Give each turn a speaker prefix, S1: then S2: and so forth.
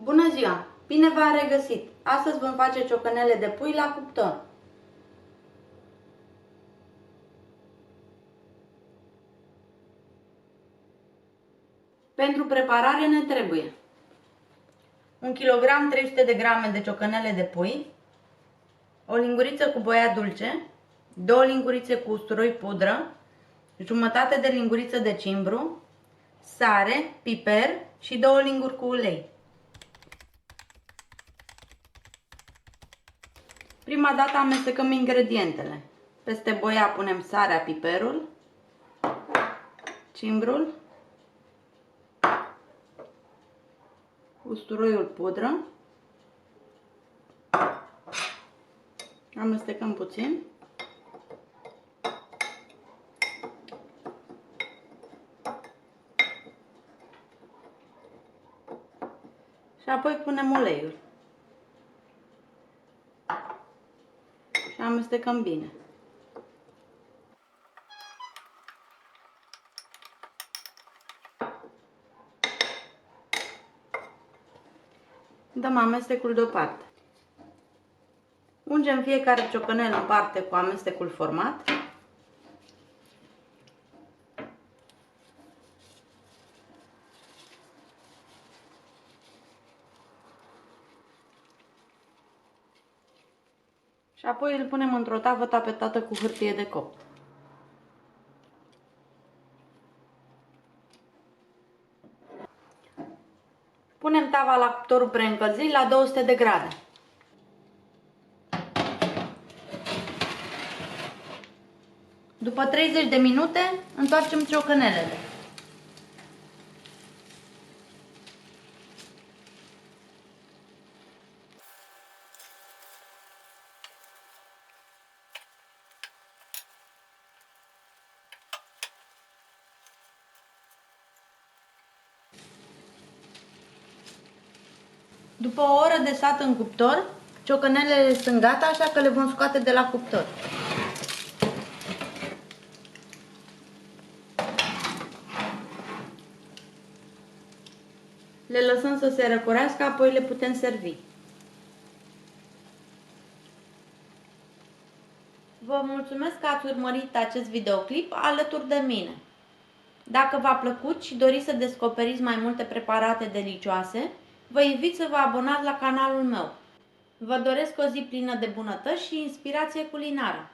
S1: Bună ziua! Bine v-am regăsit! Astăzi vom face ciocanele de pui la cuptor. Pentru preparare ne trebuie 1 kg 300 de grame de ciocanele de pui, o linguriță cu boia dulce, 2 lingurițe cu usturoi pudră, jumătate de linguriță de cimbru, sare, piper și 2 linguri cu ulei. Prima dată amestecăm ingredientele. Peste boia punem sarea, piperul, cimbrul, usturoiul pudră. Amestecăm puțin. Și apoi punem uleiul. Și amestecăm bine. Dăm amestecul deoparte. Ungem fiecare ciocanel în parte cu amestecul format. Și apoi îl punem într-o tavă tapetată cu hârtie de copt. Punem tava la cuptorul preîncălzit la 200 de grade. După 30 de minute întoarcem ciocanelele. După o oră de stat în cuptor, ciocanelele sunt gata, așa că le vom scoate de la cuptor. Le lăsăm să se răcorească, apoi le putem servi. Vă mulțumesc că ați urmărit acest videoclip alături de mine. Dacă v-a plăcut și doriți să descoperiți mai multe preparate delicioase, vă invit să vă abonați la canalul meu. Vă doresc o zi plină de bunătăți și inspirație culinară.